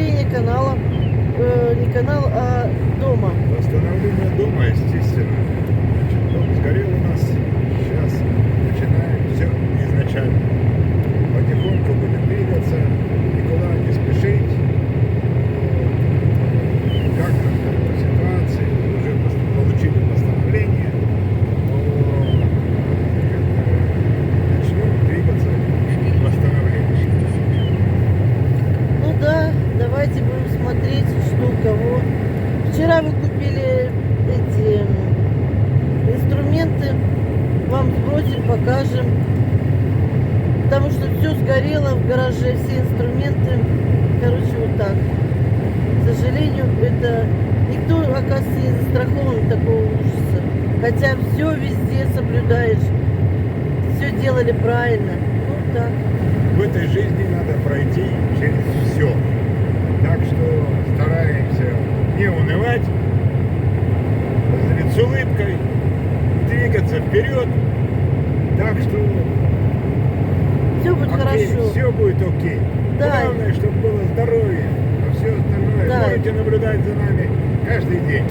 восстановление канала, не канал, а дома. Восстановление дома, естественно. Значит, дом сгорел у нас. Сейчас начинаем все изначально. Потихоньку будем двигаться, никуда не спешить. Как там по ситуации, уже получили постановление. Начнем двигаться к восстановлению. Ну да, давайте будем смотреть, что у кого. Вчера вы купили эти инструменты, вам сбросим, покажем. Потому что все сгорело в гараже, все инструменты. Короче, вот так. К сожалению, это никто, оказывается, не застрахован от такого ужаса. Хотя все везде соблюдаешь. Все делали правильно. Вот так. В этой жизни надо пройти через все. Так что стараемся не унывать, с улыбкой, двигаться вперед. Так что Все будет хорошо. все будет окей. Да. Главное, чтобы было здоровье, а все остальное Да. можете наблюдать за нами каждый день.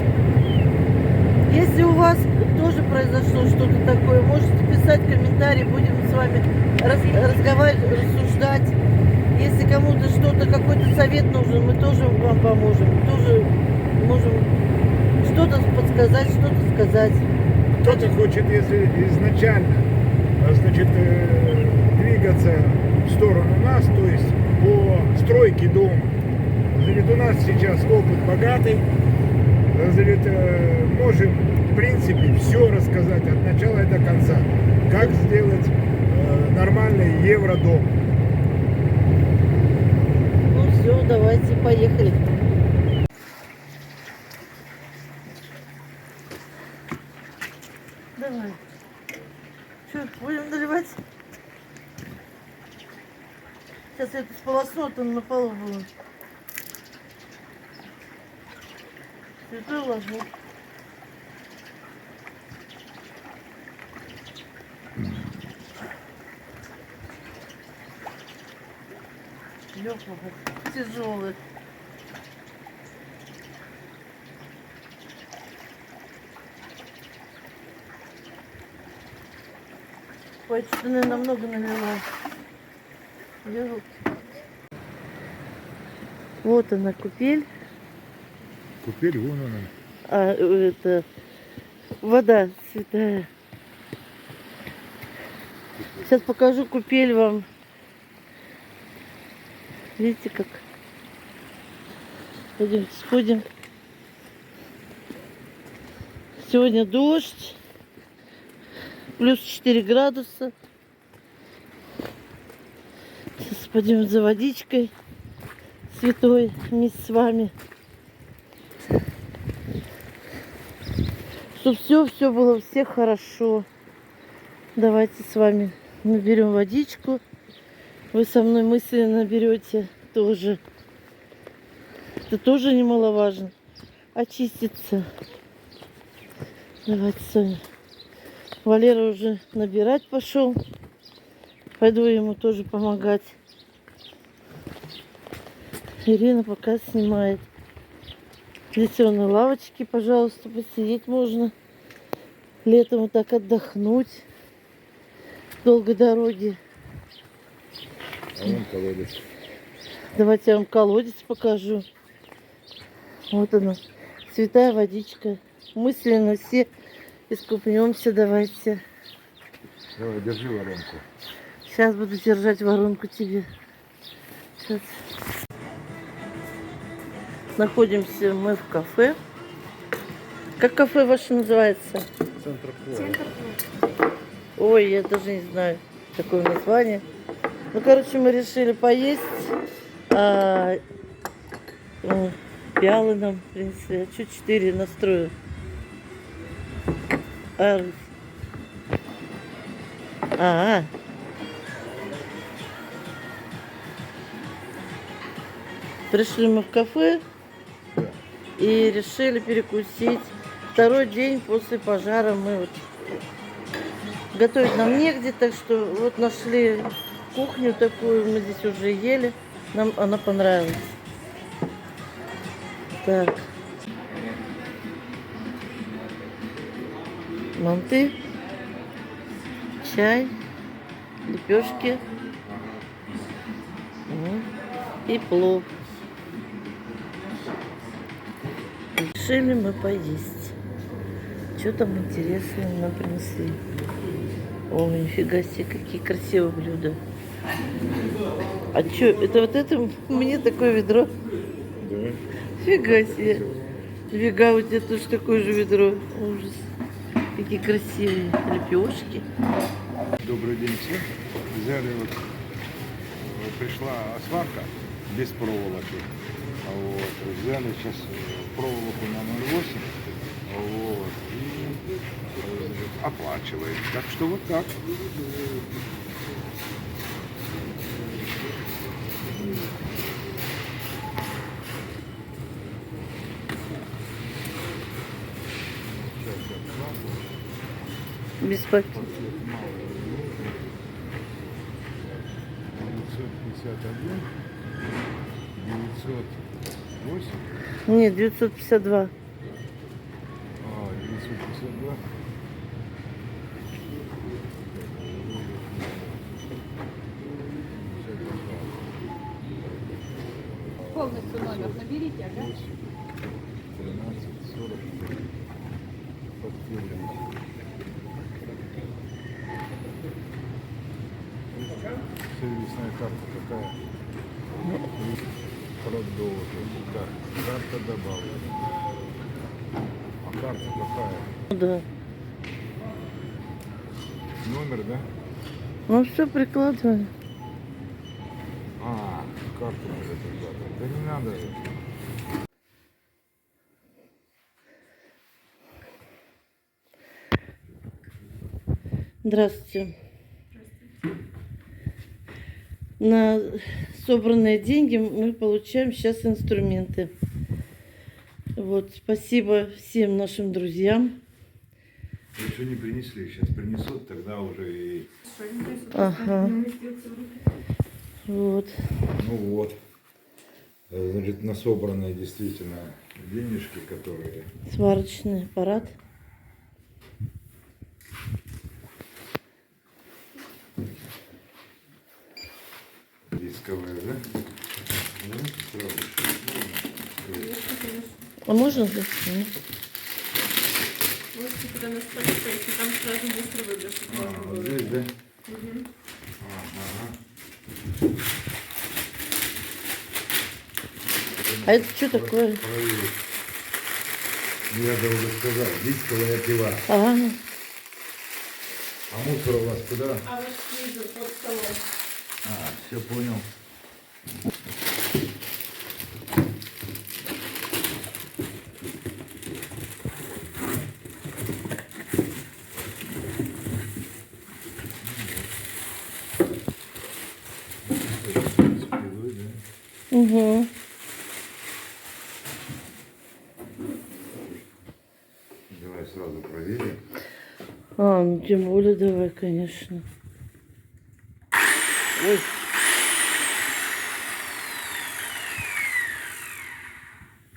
Если у вас тоже произошло что-то такое, можете писать комментарии, будем с вами разговаривать, рассуждать. Если кому-то что-то, какой-то совет нужен, мы тоже вам поможем. Тоже можем что-то подсказать, что-то сказать. Кто-то хочет, если изначально, значит, двигаться в сторону нас, то есть по стройке дома. Значит, у нас сейчас опыт богатый. Значит, можем, в принципе, все рассказать от начала и до конца. Как сделать нормальный евродом. Ну все, давайте, поехали. Давай. Что, будем наливать? Сейчас я это сполосну, а то на полу будет. Святой ложок. Тяжелый. Ой, что-то, наверное, много налила. Вот она, купель. Купель, вон она. А, это вода святая. Сейчас покажу купель вам. Видите, как? Пойдемте сходим. Сегодня дождь. Плюс 4 градуса. Сейчас пойдем за водичкой святой вместе с вами. Чтобы все было у всех хорошо. Давайте с вами наберем водичку. Вы со мной мысленно наберете тоже. Это тоже немаловажно. Очиститься. Давайте с вами. Валера уже набирать пошел. Пойду ему тоже помогать. Ирина пока снимает. Здесь на лавочке, пожалуйста, посидеть можно. Летом вот так отдохнуть. Долгой дороги. А вон колодец. Давайте я вам колодец покажу. Вот она. Святая водичка. Мысленно все искупнемся. Давайте. Давай, держи воронку. Сейчас буду держать воронку тебе. Сейчас. Находимся мы в кафе. Как кафе ваше называется? Центр. Ой, я даже не знаю такое название. Ну, короче, мы решили поесть. Пиалы нам принесли. А что 4 настрою? Пришли мы в кафе и решили перекусить. Второй день после пожара мы вот готовить нам негде, так что вот нашли кухню такую, мы здесь уже ели, нам она понравилась. Так. Манты, чай, лепешки и плов. Решили мы поесть. Что там интересное нам принесли? О, нифига себе, какие красивые блюда. А что, это вот это мне такое ведро? Да. Фига себе. Фига, у тебя тоже такое же ведро. Ужас. Какие красивые лепешки. Добрый день всем. Взяли пришла сварка без проволоки. Вот. Взяли сейчас проволоку на 0,8. Вот. И оплачиваем. Так что вот так. Без пакета. 951, 908. Нет, 952. 952. Полностью номер наберите, ага. 13, 40. Сервисная карта какая? Продолжить. Карта добавлена. А карта какая? Да. Номер, да? Ну все, прикладывай. Карту надо прикладывать. Да не надо. Здравствуйте. На собранные деньги мы получаем сейчас инструменты. Вот, спасибо всем нашим друзьям. Еще не принесли, сейчас принесут, тогда уже и... Ага. Вот. Ну вот. Значит, на собранные действительно денежки, которые... Сварочный аппарат. Дисковые, да? Ну, сразу. А можно здесь? Нет. Можете туда на столе стоять, и там сразу быстро выбрать. Вот здесь, да? Угу. Ага. А это что такое? Проверить. Я уже сказал, дисковая пила. Ага. А мусор у вас куда? А вот снизу, под столом. Все понял. Угу. Давай сразу проверим. Ну тем более давай, конечно. Ой.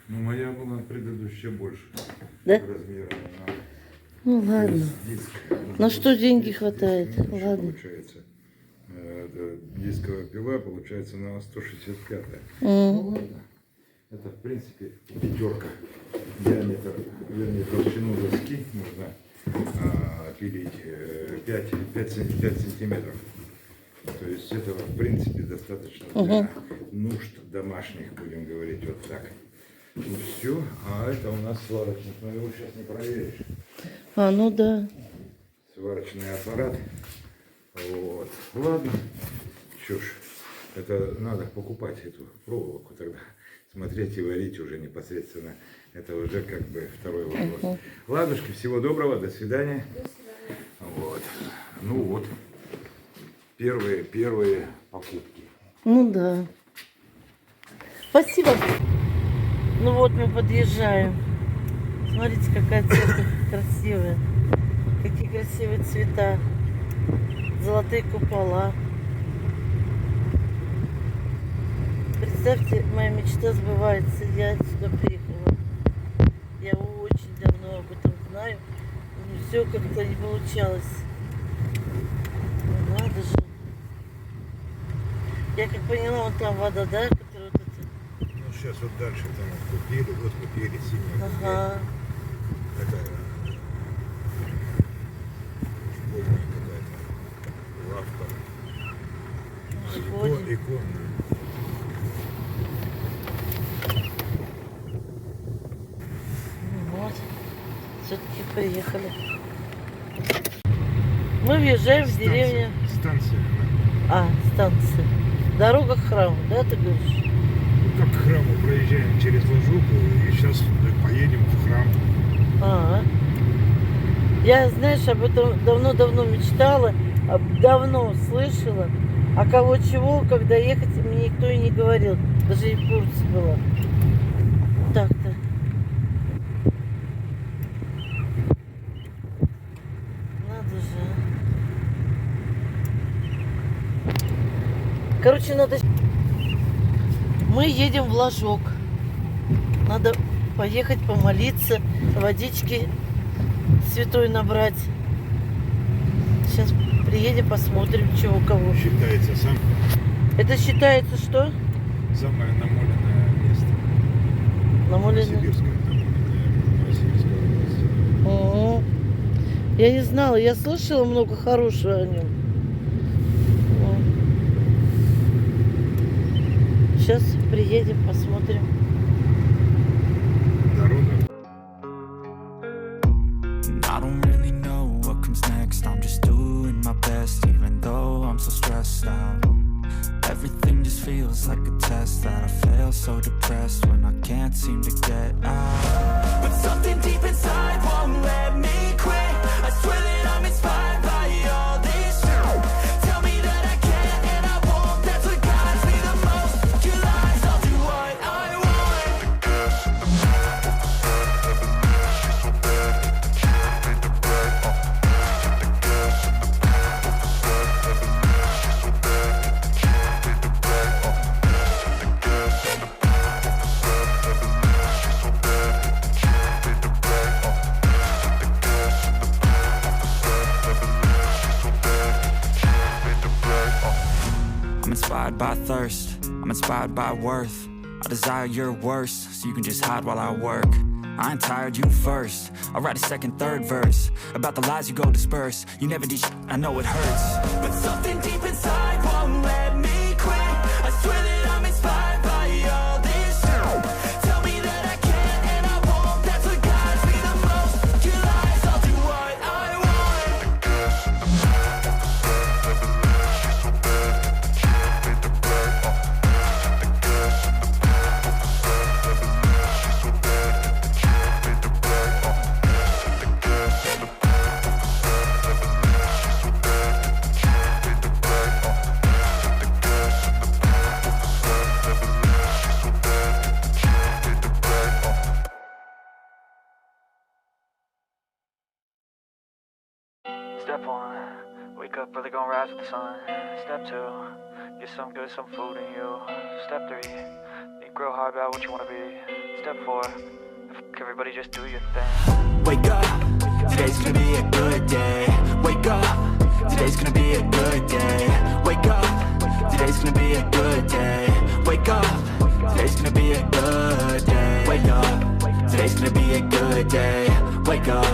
Ну, моя была предыдущая больше. Да? Размером. Ну ладно. Диск. На что деньги хватает? Меньше Ладно. Получается. Дисковая пила получается на 165. Ну ладно. Это в принципе пятерка. Диаметр, вернее толщину доски можно пилить 5 сантиметров. То есть этого в принципе достаточно для нужд домашних, будем говорить вот так. Ну все, а это у нас сварочник, но его сейчас не проверишь. Ну да. Сварочный аппарат. Вот. Ладно. Что ж, это надо покупать эту проволоку тогда. Смотреть и варить уже непосредственно. Это уже как бы второй вопрос. Ладушки, всего доброго, до свидания. До свидания. Вот. Ну вот. Первые покупки. Ну да. Спасибо. Ну вот мы подъезжаем. Смотрите, какая церковь красивая. Какие красивые цвета. Золотые купола. Представьте, моя мечта сбывается. Я сюда приехала. все как-то не получалось. Ну, надо же. Я как поняла, вон там вода, да, которая вот это. Ну, сейчас вот дальше там вот купили синюю. Ага. Такая школьная какая-то лавка. Иконная. Ну вот. Все-таки приехали. Мы въезжаем в деревню. Станция. Станция. Дорога к храму, да, ты говоришь? Ну, как к храму проезжаем через Ложок и сейчас поедем в храм. Я, знаешь, об этом давно-давно мечтала, давно слышала, а кого чего, когда ехать, мне никто и не говорил. Даже и в курсе была. Так-то. Надо же. Короче, надо... Мы едем в Ложок. Надо поехать помолиться, водички святой набрать. Сейчас приедем, посмотрим, чего кого. Считается Это считается что? самое намоленное место. Намоленное? Сибирское намоленное, Новосибирская область. Я не знала, я слышала много хорошего о нем. Сейчас приедем, посмотрим. Дорога. I don't really know what comes next. I'm just doing my best, even though I'm so stressed out. Everything just feels like a test that I fail, so depressed when I can't seem to get out. But something deep inside won't let me quit. I swear that I'm inspired by all this shit. Tell me that I can and I won't. That's what guides me the most. Your lies, I'll do what I want. I'm inspired by thirst, I'm inspired by worth. I desire your worst, so you can just hide while I work. I ain't tired, you first. I'll write a second, third verse about the lies you go disperse. You never did shit, I know it hurts. But something deep inside won't let me quit. I swear that I'm inspired by all this shit. Tell me that I can and I won't. That's what guides me the most. Your lies, I'll do what I want. Step one, wake up early, gonna rise with the sun. Step two, get some good, some food in you. Step three, think real hard about what you wanna be. Step four, fuck everybody, just do your thing. Wake up, today's gonna be a good day. Wake up, today's gonna be a good day. Wake up, today's gonna be a good day. Wake up, today's gonna be a good day. Wake up, today's gonna be a good day. Wake up.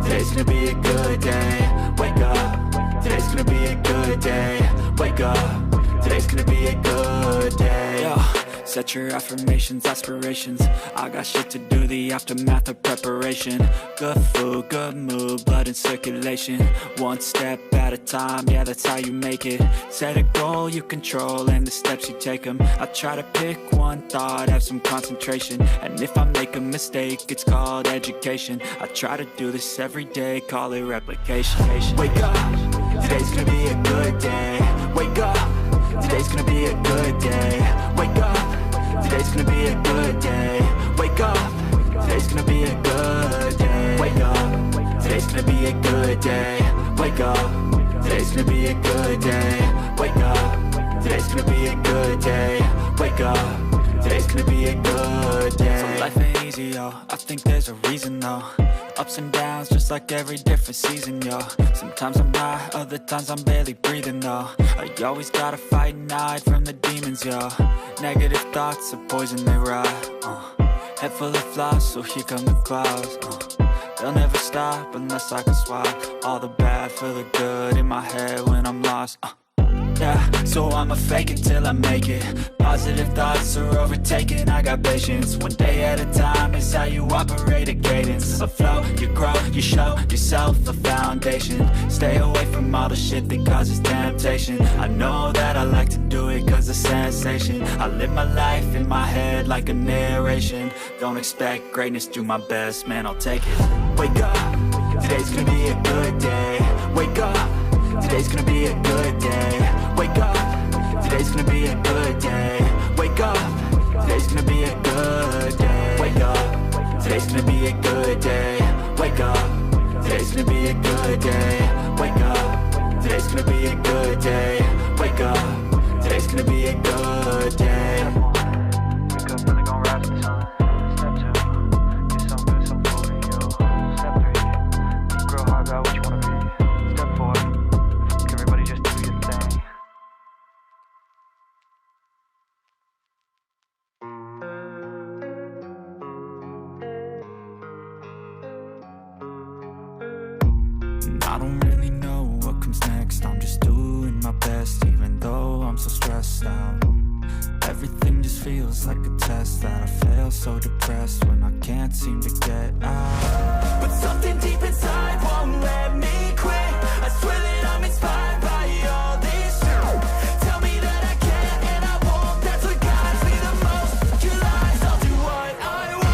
Today's gonna be a good day. Wake up. Today's gonna be a good day. Wake up. Today's gonna be a good day. Yo, set your affirmations, aspirations. I got shit to do, the aftermath of preparation. Good food, good mood, blood in circulation. One step at a time, yeah, that's how you make it. Set a goal you control and the steps you take them. I try to pick one thought, have some concentration. And if I make a mistake, it's called education. I try to do this every day, call it replication. Wake up, today's gonna be a good day. Wake up, today's gonna be a good day. Wake up, today's gonna be a good day. Wake up, today's gonna be a good day. Wake up, today's gonna be a good day. Wake up, today's gonna be a good day. Wake up, today's gonna be a good day. Wake up, today's gonna be a good day. So life ain't easy, yo, I think there's a reason though. Ups and downs, just like every different season, yo. Sometimes I'm high, other times I'm barely breathing, though. I always gotta fight and hide from the demons, yo. Negative thoughts are poison, they rot. Head full of flies, so here come the clouds. They'll never stop unless I can swap all the bad for the good in my head when I'm lost. Yeah, so I'ma fake it till I make it. Positive thoughts are overtaken, I got patience. One day at a time is how you operate a cadence. A flow, you grow, you show yourself a foundation. Stay away from all the shit that causes temptation. I know that I like to do it cause it's sensation. I live my life in my head like a narration. Don't expect greatness, do my best, man, I'll take it. Wake up, today's gonna be a good day. Wake up, today's gonna be a good day. Wake up, today's gonna be a good day. Wake up, today's gonna be a good day. Wake up, today's gonna be a good day. Wake up, today's gonna be a good day. Wake up, today's gonna be a good day. Wake up, today's gonna be a good day. Wake up, really gonna rise to the sun. Step 2, get some good, some food in you. Step 3, think real hard about what you wanna be. Step 4, everybody just do your thing. I don't really know what comes next. I'm just doing my best, even though I'm so stressed out. Everything just feels like a test that I fail, so depressed when I can't seem to get out. But something deep inside won't let me quit. I swear that I'm inspired by all this shit. Tell me that I can and I won't. That's what guides me the most. Your lies, I'll do what I want.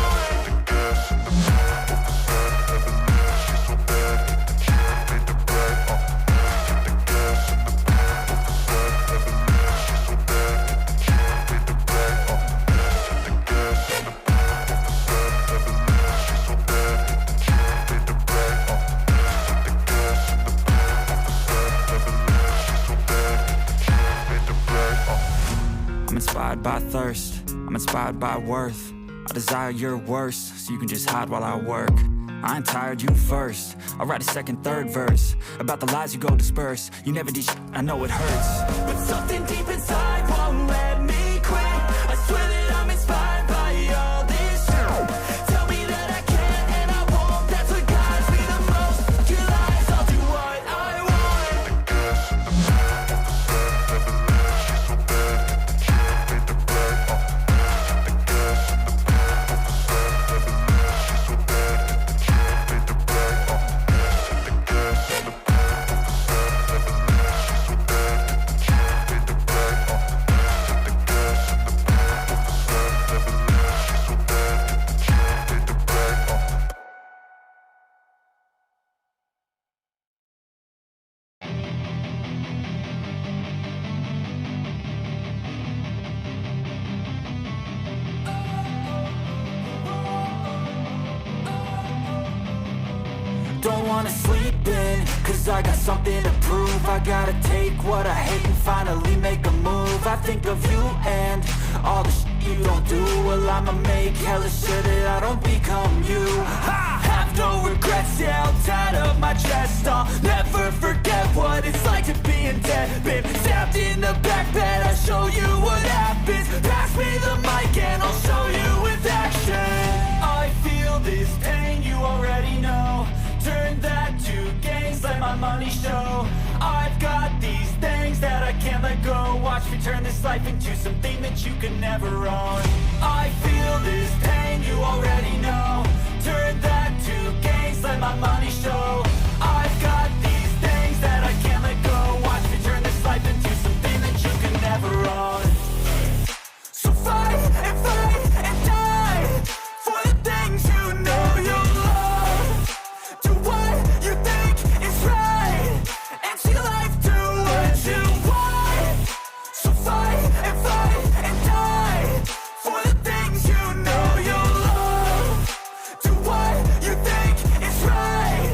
I'm inspired by thirst, I'm inspired by worth. I desire your worst, so you can just hide while I work. I ain't tired, you first. I'll write a second, third verse about the lies you go disperse. You never did shit, I know it hurts. But something deep inside won't let me quit. I swear that I'm inspired by all this shit. Tell me that I can and I won't. That's what guides me the most. Your lies, I'll do what I want. Don't wanna sleep in, cause I got something to prove. I gotta take what I hate and finally make a move. I think of you and all the shit you don't do. Well, I'ma make hella sure that I don't become you. I have no regrets, yeah, I'll tie up my chest. I'll never forget what it's like to be in debt. Been stabbed in the back bed, I'll show you what happens. Pass me the mic and I'll show you with action. I feel this pain, you already know. Turn that to gains, let my money show. I've got these things that I can't let go. Watch me turn this life into something that you can never own. I feel this pain, you already know. Turn that to gains, let my money show. I've got these things that I can't let go. Watch me turn this life into something that you can never own. So fight and die for the things you know you love. Do what you think is right, and see life do what you want. So fight and die for the things you know you love. Do what you think is right,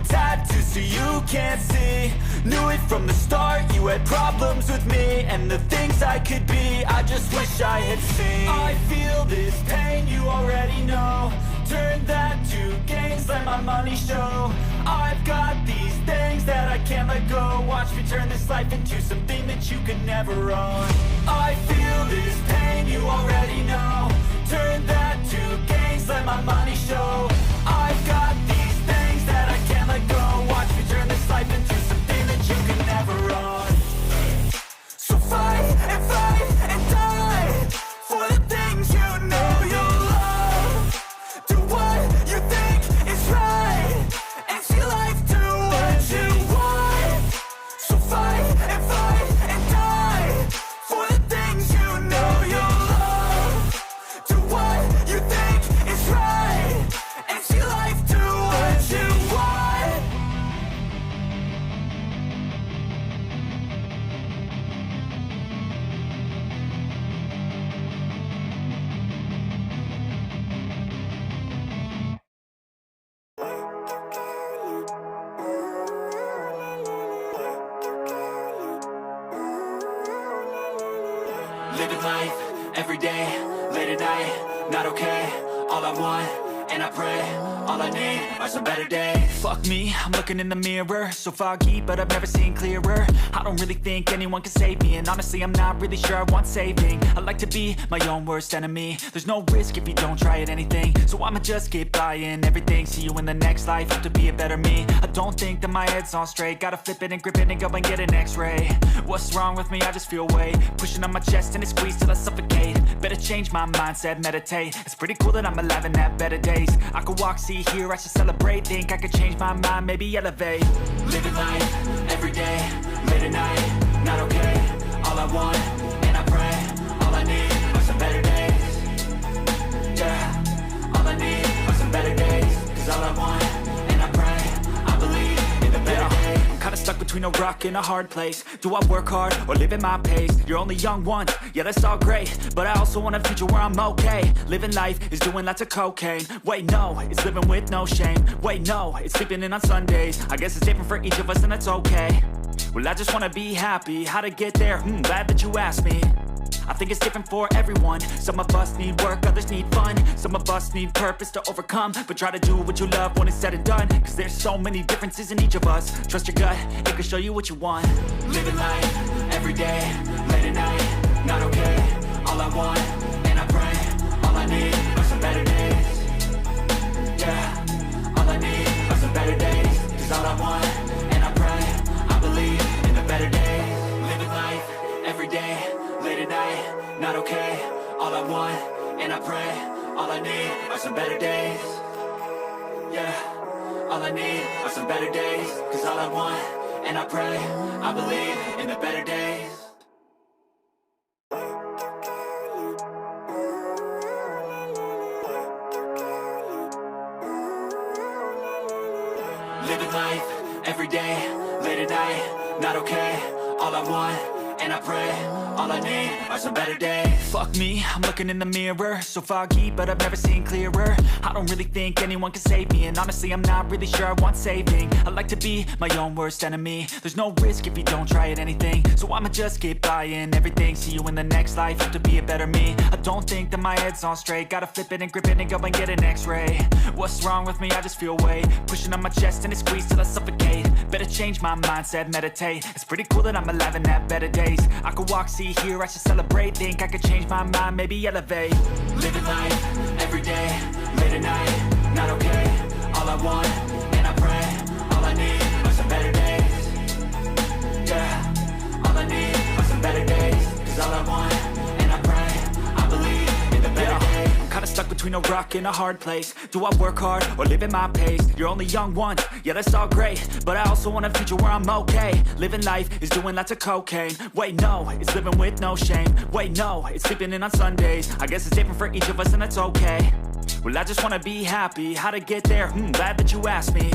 tattoo so you can't see. Knew it from the start, you had problems with me and the things I could be, I just wish I had seen. I feel this pain, you already know. Turn that to gains, let my money show. I've got these things that I can't let go. Watch me turn this life into something that you could never own. I feel this pain, you already know. Turn that to gains, let my money show. I've got these things that I can't let go. Watch me turn this life into something that you could never own. So fight and die for the things you know you love. Do what you think is right and see life do what you want. So fight and die for the things you know you love. Do what you think is right and see life do what you want. Living life, every day, late at night, not okay. All I want, and I pray, all I need are some better days. Fuck me, I'm looking in the mirror, so foggy, but I've never seen clearer. I don't really think anyone can save me, and honestly I'm not really sure I want saving. I like to be my own worst enemy. There's no risk if you don't try at anything, so I'ma just keep buying everything. See you in the next life, hope to be a better me. I don't think that my head's on straight, gotta flip it and grip it and go and get an x-ray. What's wrong with me? I just feel weight pushing on my chest and it squeezes till I suffocate. Better change my mindset, meditate. It's pretty cool that I'm alive and have better days. I could walk, see, hear, I should celebrate. Think I could change my mind, maybe elevate. Living life, every day, late at night, not okay. All I want, and I pray, all I need are some better days. Yeah, all I need are some better days. Cause all I want, and I pray, I believe in the better days. I'm kinda stuck between a rock and a hard place. Do I work hard or live at my pace? You're only young once, yeah that's all great, but I also want a future where I'm okay. Living life is doing lots of cocaine. Wait no, it's living with no shame. Wait no, it's sleeping in on Sundays. I guess it's different for each of us and that's okay. Well I just wanna be happy, how to get there? Glad that you asked me. I think it's different for everyone. Some of us need work, others need fun. Some of us need purpose to overcome. But try to do what you love when it's said and done. Cause there's so many differences in each of us. Trust your gut, it can show you what you want. Living life, every day, late at night, not okay. All I want, and I pray, all I need are some better days. Yeah, all I need are some better days. Cause all I want, and I pray, I believe in the better days. Living life, every day, late at night, not okay. All I want, and I pray, all I need are some better days. Yeah, all I need are some better days. Cause all I want, and I pray, I believe in the better days. Living life, every day, late at night, not okay. All I want, and I pray, all I need are some better days. Fuck me, I'm looking in the mirror, so foggy, but I've never seen clearer. I don't really think anyone can save me, and honestly I'm not really sure I want saving. I like to be my own worst enemy. There's no risk if you don't try at anything, so I'ma just keep buying everything. See you in the next life, hope to be a better me. I don't think that my head's on straight, gotta flip it and grip it and go and get an x-ray. What's wrong with me? I just feel weight pushing on my chest and it squeezes till I suffocate. Better change my mindset, meditate. It's pretty cool that I'm alive and have better days. I could walk, see, hear, I should celebrate. Think I could change my mind, maybe elevate. Living life, every day, late at night, not okay. All I want, and I pray, all I need are some better days. Yeah, all I need are some better days. Cause all I want, and I pray, I believe in the better days. I'm kinda stuck between a rock and a hard place. Do I work hard or live at my pace? You're only young once, yeah that's all great, but I also want a future where I'm okay. Living life is doing lots of cocaine. Wait no, it's living with no shame. Wait no, it's sleeping in on Sundays. I guess it's different for each of us and that's okay. Well I just wanna be happy, how to get there? Glad that you asked me.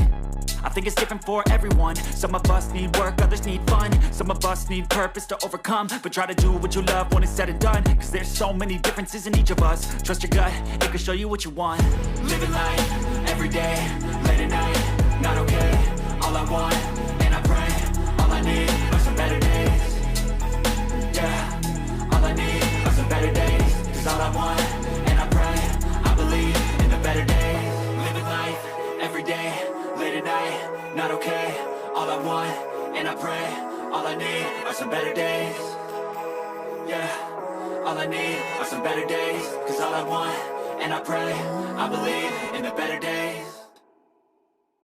I think it's different for everyone. Some of us need work, others need fun. Some of us need purpose to overcome. But try to do what you love when it's said and done. Cause there's so many differences in each of us. Trust your gut, it can show you what you want. Living life, every day, late at night, not okay. all I want, and I pray, all I need are some better days. Yeah, all I need are some better days. Cause all I want, and I pray, I believe in the better days. Living life, every day, late at night, not okay. All I want, and I pray, all I need are some better days. Yeah, all I need are some better days. Cause all I want, and I pray, I believe in the better days.